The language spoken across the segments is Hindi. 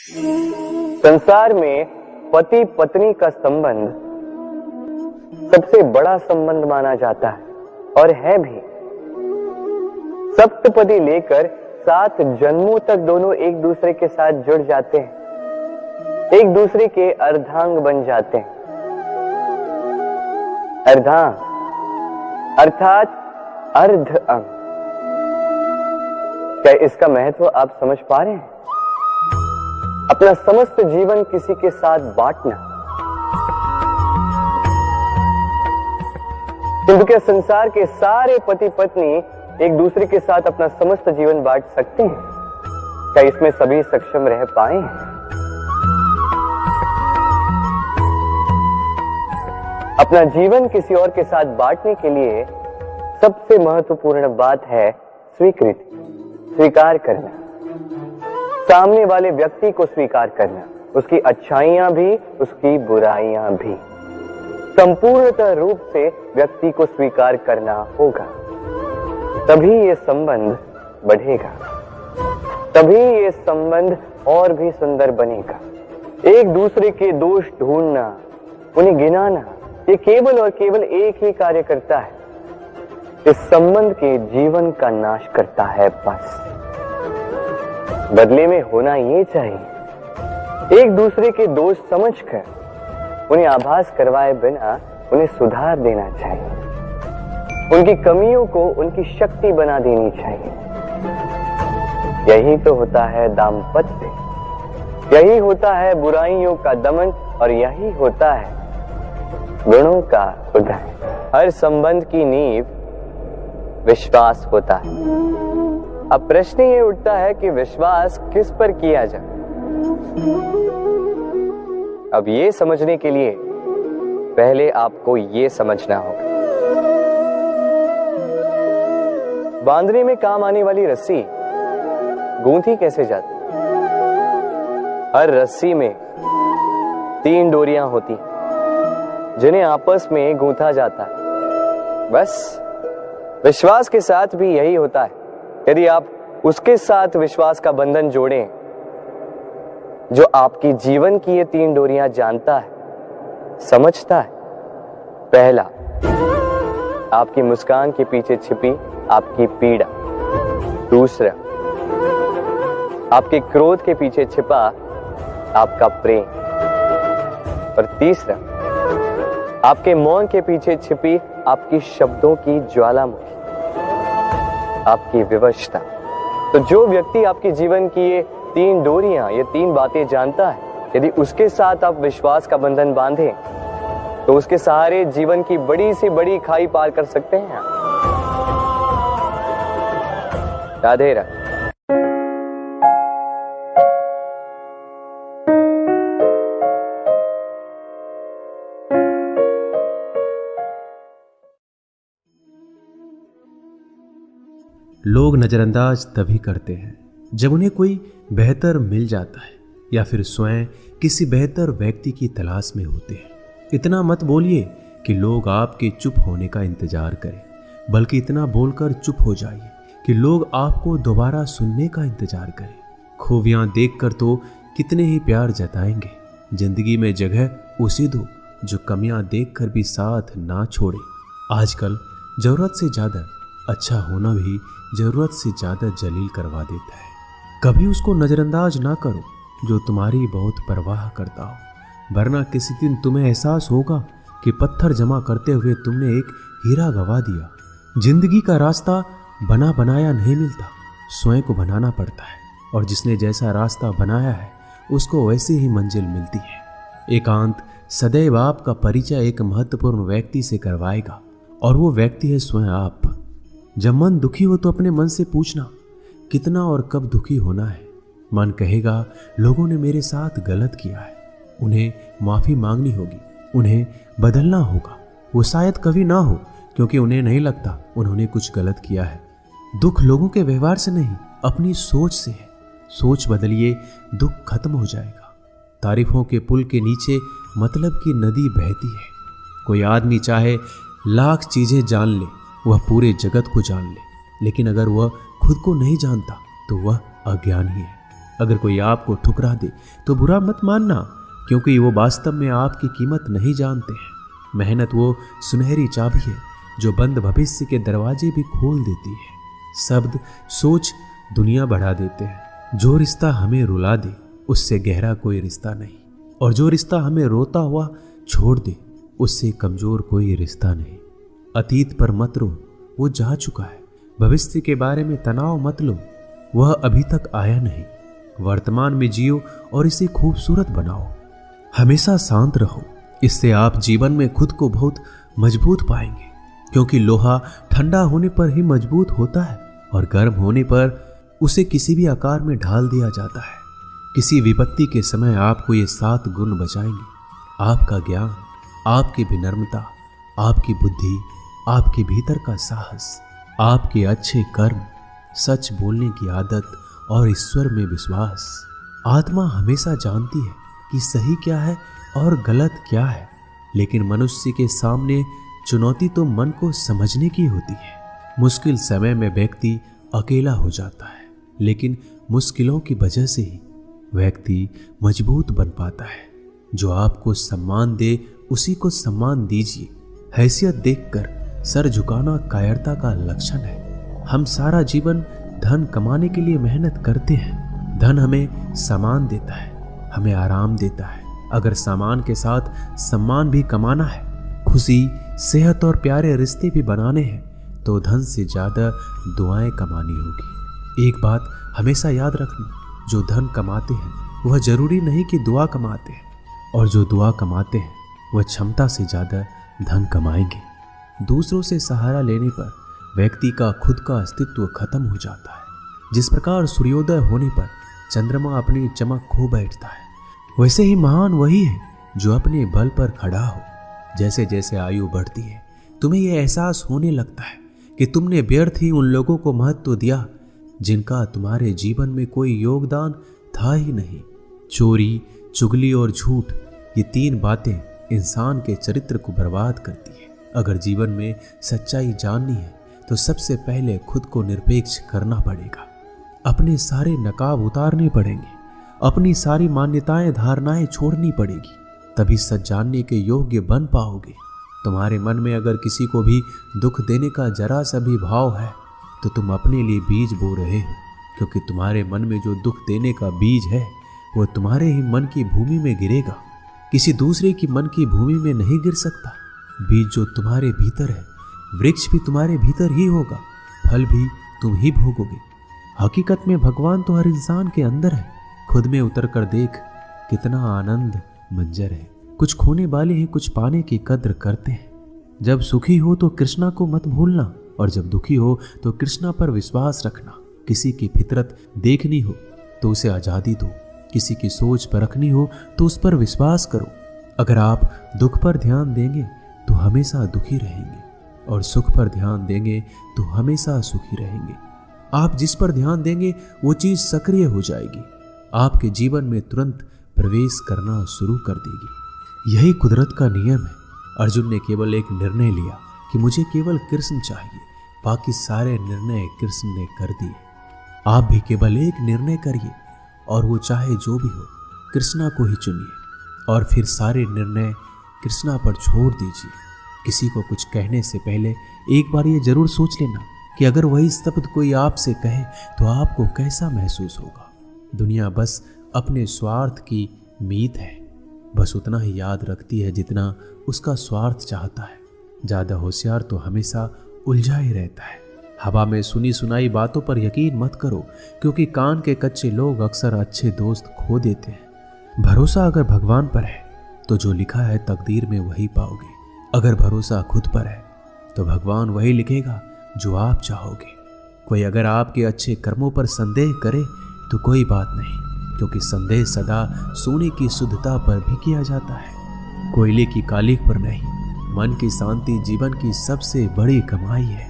संसार में पति पत्नी का संबंध सबसे बड़ा संबंध माना जाता है और है भी। सप्तपदी लेकर 7 जन्मों तक दोनों एक दूसरे के साथ जुड़ जाते हैं, एक दूसरे के अर्धांग बन जाते हैं। अर्धांग अर्थात अर्ध अंग। क्या इसका महत्व आप समझ पा रहे हैं? अपना समस्त जीवन किसी के साथ बांटना। किंतु क्या संसार के सारे पति पत्नी एक दूसरे के साथ अपना समस्त जीवन बांट सकते हैं? क्या इसमें सभी सक्षम रह पाए हैं? अपना जीवन किसी और के साथ बांटने के लिए सबसे महत्वपूर्ण बात है स्वीकृति, स्वीकार करना। सामने वाले व्यक्ति को स्वीकार करना, उसकी अच्छाइयां भी, उसकी बुराइयां भी। संपूर्णतः रूप से व्यक्ति को स्वीकार करना होगा, तभी ये संबंध बढ़ेगा, तभी ये संबंध और भी सुंदर बनेगा। एक दूसरे के दोष ढूंढना, उन्हें गिनाना, ये केवल और केवल एक ही कार्य करता है, इस संबंध के जीवन का नाश करता है। बस बदले में होना ये चाहिए, एक दूसरे के दोष समझकर उन्हें आभास करवाए बिना उन्हें सुधार देना चाहिए, उनकी कमियों को उनकी शक्ति बना देनी चाहिए। यही तो होता है दाम्पत्य, यही होता है बुराइयों का दमन और यही होता है गुणों का उदय। हर संबंध की नींव विश्वास होता है। अब प्रश्न ये उठता है कि विश्वास किस पर किया जाए? अब ये समझने के लिए पहले आपको ये समझना होगा, बांधने में काम आने वाली रस्सी गूंथी कैसे जाती? हर रस्सी में 3 डोरियां होती जिन्हें आपस में गूंथा जाता है। बस विश्वास के साथ भी यही होता है। यदि आप उसके साथ विश्वास का बंधन जोड़ें जो आपकी जीवन की ये 3 डोरियां जानता है, समझता है। पहला, आपकी मुस्कान के पीछे छिपी आपकी पीड़ा। दूसरा, आपके क्रोध के पीछे छिपा आपका प्रेम। और तीसरा, आपके मौन के पीछे छिपी आपकी शब्दों की ज्वालामुखी, आपकी विवशता। तो जो व्यक्ति आपके जीवन की ये 3 डोरियां, ये 3 बातें जानता है, यदि उसके साथ आप विश्वास का बंधन बांधें तो उसके सहारे जीवन की बड़ी से बड़ी खाई पार कर सकते हैं। राधे राधे। लोग नज़रअंदाज तभी करते हैं जब उन्हें कोई बेहतर मिल जाता है या फिर स्वयं किसी बेहतर व्यक्ति की तलाश में होते हैं। इतना मत बोलिए कि लोग आपके चुप होने का इंतजार करें, बल्कि इतना बोलकर चुप हो जाइए कि लोग आपको दोबारा सुनने का इंतजार करें। खूबियाँ देखकर तो कितने ही प्यार जताएंगे। जिंदगी में जगह उसे दो जो कमियाँ देखकर भी साथ ना छोड़े। आजकल ज़रूरत से ज़्यादा अच्छा होना भी ज़रूरत से ज़्यादा जलील करवा देता है। कभी उसको नज़रअंदाज ना करो जो तुम्हारी बहुत परवाह करता हो, वरना किसी दिन तुम्हें एहसास होगा कि पत्थर जमा करते हुए तुमने एक हीरा गवा दिया। जिंदगी का रास्ता बना बनाया नहीं मिलता, स्वयं को बनाना पड़ता है, और जिसने जैसा रास्ता बनाया है उसको वैसे ही मंजिल मिलती है। एकांत सदैव आपका परिचय एक महत्वपूर्ण व्यक्ति से करवाएगा, और वो व्यक्ति है स्वयं आप। जब मन दुखी हो तो अपने मन से पूछना कितना और कब दुखी होना है। मन कहेगा लोगों ने मेरे साथ गलत किया है, उन्हें माफ़ी मांगनी होगी, उन्हें बदलना होगा। वो शायद कभी ना हो, क्योंकि उन्हें नहीं लगता उन्होंने कुछ गलत किया है। दुख लोगों के व्यवहार से नहीं, अपनी सोच से है। सोच बदलिए, दुख खत्म हो जाएगा। तारीफों के पुल के नीचे मतलब की नदी बहती है। कोई आदमी चाहे लाख चीज़ें जान ले, वह पूरे जगत को जान ले, लेकिन अगर वह खुद को नहीं जानता तो वह अज्ञानी है। अगर कोई आपको ठुकरा दे तो बुरा मत मानना, क्योंकि वो वास्तव में आपकी कीमत नहीं जानते हैं। मेहनत वो सुनहरी चाबी है जो बंद भविष्य के दरवाजे भी खोल देती है। शब्द, सोच दुनिया बढ़ा देते हैं। जो रिश्ता हमें रुला दे उससे गहरा कोई रिश्ता नहीं, और जो रिश्ता हमें रोता हुआ छोड़ दे उससे कमजोर कोई रिश्ता नहीं। अतीत पर मत रो, वो जा चुका है। भविष्य के बारे में तनाव मत लो, वह अभी तक आया नहीं। वर्तमान में जियो और इसे खूबसूरत बनाओ। हमेशा शांत रहो, इससे आप जीवन में खुद को बहुत मजबूत पाएंगे, क्योंकि लोहा ठंडा होने पर ही मजबूत होता है और गर्म होने पर उसे किसी भी आकार में ढाल दिया जाता है। किसी विपत्ति के समय आपको ये 7 गुण बचाएंगे: आपका ज्ञान, आपकी विनम्रता, आपकी बुद्धि, आपके भीतर का साहस, आपके अच्छे कर्म, सच बोलने की आदत और ईश्वर में विश्वास। आत्मा हमेशा जानती है कि सही क्या है और गलत क्या है, लेकिन मनुष्य के सामने चुनौती तो मन को समझने की होती है। मुश्किल समय में व्यक्ति अकेला हो जाता है, लेकिन मुश्किलों की वजह से ही व्यक्ति मजबूत बन पाता है। जो आपको सम्मान दे उसी को सम्मान दीजिए। हैसियत देखकर सर झुकाना कायरता का लक्षण है। हम सारा जीवन धन कमाने के लिए मेहनत करते हैं। धन हमें सामान देता है, हमें आराम देता है। अगर सामान के साथ सम्मान भी कमाना है, खुशी, सेहत और प्यारे रिश्ते भी बनाने हैं, तो धन से ज्यादा दुआएं कमानी होगी। एक बात हमेशा याद रखना, जो धन कमाते हैं वह जरूरी नहीं कि दुआ कमाते हैं, और जो दुआ कमाते हैं वह क्षमता से ज्यादा धन कमाएंगे। दूसरों से सहारा लेने पर व्यक्ति का खुद का अस्तित्व खत्म हो जाता है। जिस प्रकार सूर्योदय होने पर चंद्रमा अपनी चमक खो बैठता है, वैसे ही महान वही है जो अपने बल पर खड़ा हो। जैसे जैसे आयु बढ़ती है, तुम्हें यह एहसास होने लगता है कि तुमने व्यर्थ ही उन लोगों को महत्व दिया जिनका तुम्हारे जीवन में कोई योगदान था ही नहीं। चोरी, चुगली और झूठ, ये 3 बातें इंसान के चरित्र को बर्बाद करती है। अगर जीवन में सच्चाई जाननी है तो सबसे पहले खुद को निरपेक्ष करना पड़ेगा। अपने सारे नकाब उतारने पड़ेंगे, अपनी सारी मान्यताएं धारणाएं छोड़नी पड़ेगी, तभी सच जानने के योग्य बन पाओगे। तुम्हारे मन में अगर किसी को भी दुख देने का जरा सा भी भाव है तो तुम अपने लिए बीज बो रहे हो, क्योंकि तुम्हारे मन में जो दुख देने का बीज है वो तुम्हारे ही मन की भूमि में गिरेगा, किसी दूसरे की मन की भूमि में नहीं गिर सकता। बीज जो तुम्हारे भीतर है, वृक्ष भी तुम्हारे भीतर ही होगा, फल भी तुम ही भोगोगे। हकीकत में भगवान तो हर इंसान के अंदर है। खुद में उतर कर देख, कितना आनंद मंजर है। कुछ खोने वाले हैं, कुछ पाने की कद्र करते हैं। जब सुखी हो तो कृष्णा को मत भूलना, और जब दुखी हो तो कृष्णा पर विश्वास रखना। किसी की फितरत देखनी हो तो उसे आज़ादी दो, किसी की सोच परखनी हो तो उस पर विश्वास करो। अगर आप दुख पर ध्यान देंगे तो हमेशा दुखी रहेंगे, और सुख पर ध्यान देंगे तो हमेशा सुखी रहेंगे। आप जिस पर ध्यान देंगे वो चीज़ सक्रिय हो जाएगी, आपके जीवन में तुरंत प्रवेश करना शुरू कर देगी। यही कुदरत का नियम है। अर्जुन ने केवल एक निर्णय लिया कि मुझे केवल कृष्ण चाहिए, बाकी सारे निर्णय कृष्ण ने कर दिए। आप भी केवल एक निर्णय करिए, और वो चाहे जो भी हो, कृष्णा को ही चुनिए, और फिर सारे निर्णय कृष्णा पर छोड़ दीजिए। किसी को कुछ कहने से पहले एक बार ये जरूर सोच लेना कि अगर वही शब्द कोई आपसे कहे तो आपको कैसा महसूस होगा। दुनिया बस अपने स्वार्थ की मीत है, बस उतना ही याद रखती है जितना उसका स्वार्थ चाहता है। ज़्यादा होशियार तो हमेशा उलझा ही रहता है। हवा में सुनी सुनाई बातों पर यकीन मत करो, क्योंकि कान के कच्चे लोग अक्सर अच्छे दोस्त खो देते हैं। भरोसा अगर भगवान पर है तो जो लिखा है तकदीर में वही पाओगे। अगर भरोसा खुद पर है तो भगवान वही लिखेगा जो आप चाहोगे। कोई अगर आपके अच्छे कर्मों पर संदेह करे तो कोई बात नहीं, क्योंकि संदेह सदा सोने की शुद्धता पर भी किया जाता है, कोयले की कालिख पर नहीं। मन की शांति जीवन की सबसे बड़ी कमाई है।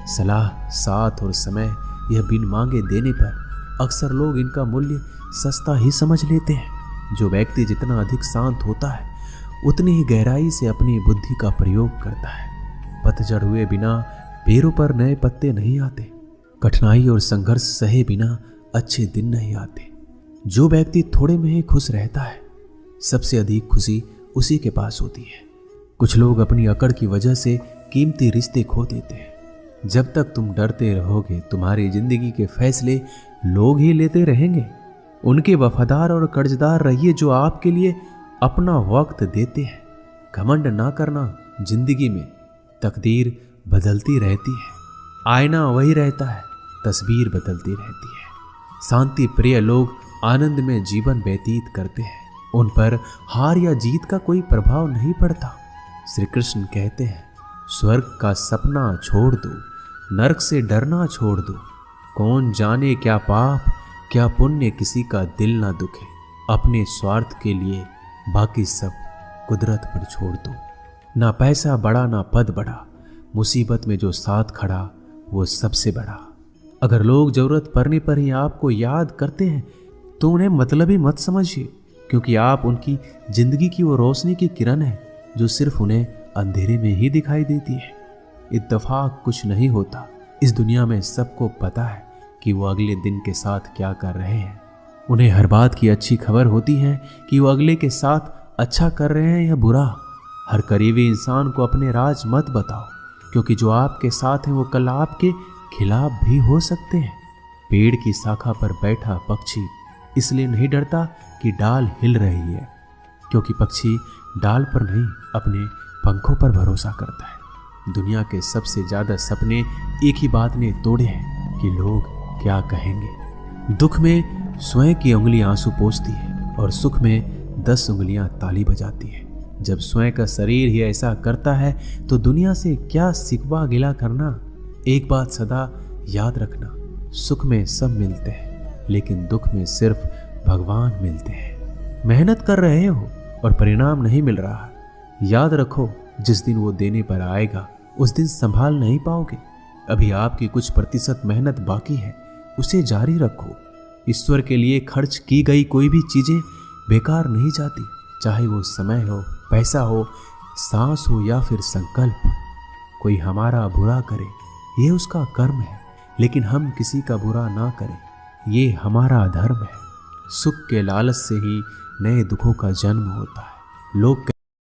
सलाह, साथ और समय, यह बिन मांगे देने पर अक्सर लोग इनका मूल्य सस्ता ही समझ लेते हैं। जो व्यक्ति जितना अधिक शांत होता है उतनी ही गहराई से अपनी बुद्धि का प्रयोग करता है। पतझड़ हुए बिना पेड़ों पर नए पत्ते नहीं आते। कठिनाई और संघर्ष सहे बिना अच्छे दिन नहीं आते। जो व्यक्ति थोड़े में ही खुश रहता है, सबसे अधिक खुशी उसी के पास होती है। कुछ लोग अपनी अकड़ की वजह से कीमती रिश्ते खो देते हैं। जब तक तुम डरते रहोगे, तुम्हारी जिंदगी के फैसले लोग ही लेते रहेंगे। उनके वफादार और कर्जदार रहिए जो आपके लिए अपना वक्त देते हैं। घमंड ना करना, जिंदगी में तकदीर बदलती रहती है, आईना वही रहता है, तस्वीर बदलती रहती है। शांति प्रिय लोग आनंद में जीवन व्यतीत करते हैं, उन पर हार या जीत का कोई प्रभाव नहीं पड़ता। श्री कृष्ण कहते हैं, स्वर्ग का सपना छोड़ दो, नरक से डरना छोड़ दो। कौन जाने क्या पाप क्या पुण्य किसी का दिल ना दुखे। अपने स्वार्थ के लिए बाकी सब कुदरत पर छोड़ दो। ना पैसा बड़ा ना पद बड़ा, मुसीबत में जो साथ खड़ा वो सबसे बड़ा। अगर लोग जरूरत पड़ने पर ही आपको याद करते हैं तो उन्हें मतलबी मत समझिए, क्योंकि आप उनकी जिंदगी की वो रोशनी की किरण है जो सिर्फ उन्हें अंधेरे में ही दिखाई देती है। इत्तेफाक कुछ नहीं होता। इस दुनिया में सबको पता है कि वो अगले दिन के साथ क्या कर रहे हैं। उन्हें हर बात की अच्छी खबर होती है कि वो अगले के साथ अच्छा कर रहे हैं या बुरा। हर करीबी इंसान को अपने राज मत बताओ, क्योंकि जो आपके साथ हैं वो कल आपके खिलाफ भी हो सकते हैं। पेड़ की शाखा पर बैठा पक्षी इसलिए नहीं डरता कि डाल हिल रही है, क्योंकि पक्षी डाल पर नहीं अपने पंखों पर भरोसा करता है। दुनिया के सबसे ज्यादा सपने एक ही बात ने तोड़े हैं कि लोग क्या कहेंगे। दुख में स्वयं की उंगली आंसू पोंछती है और सुख में 10 उंगलियां ताली बजाती है। जब स्वयं का शरीर ही ऐसा करता है तो दुनिया से क्या सिकवा गिला करना। एक बात सदा याद रखना, सुख में सब मिलते हैं लेकिन दुख में सिर्फ भगवान मिलते हैं। मेहनत कर रहे हो और परिणाम नहीं मिल रहा, याद रखो जिस दिन वो देने पर आएगा उस दिन संभाल नहीं पाओगे। अभी आपकी कुछ प्रतिशत मेहनत बाकी है, उसे जारी रखो। ईश्वर के लिए खर्च की गई कोई भी चीजें बेकार नहीं जाती, चाहे वो समय हो, पैसा हो, सांस हो या फिर संकल्प। कोई हमारा बुरा करे ये उसका कर्म है, लेकिन हम किसी का बुरा ना करें ये हमारा धर्म है। सुख के लालच से ही नए दुखों का जन्म होता है। लोग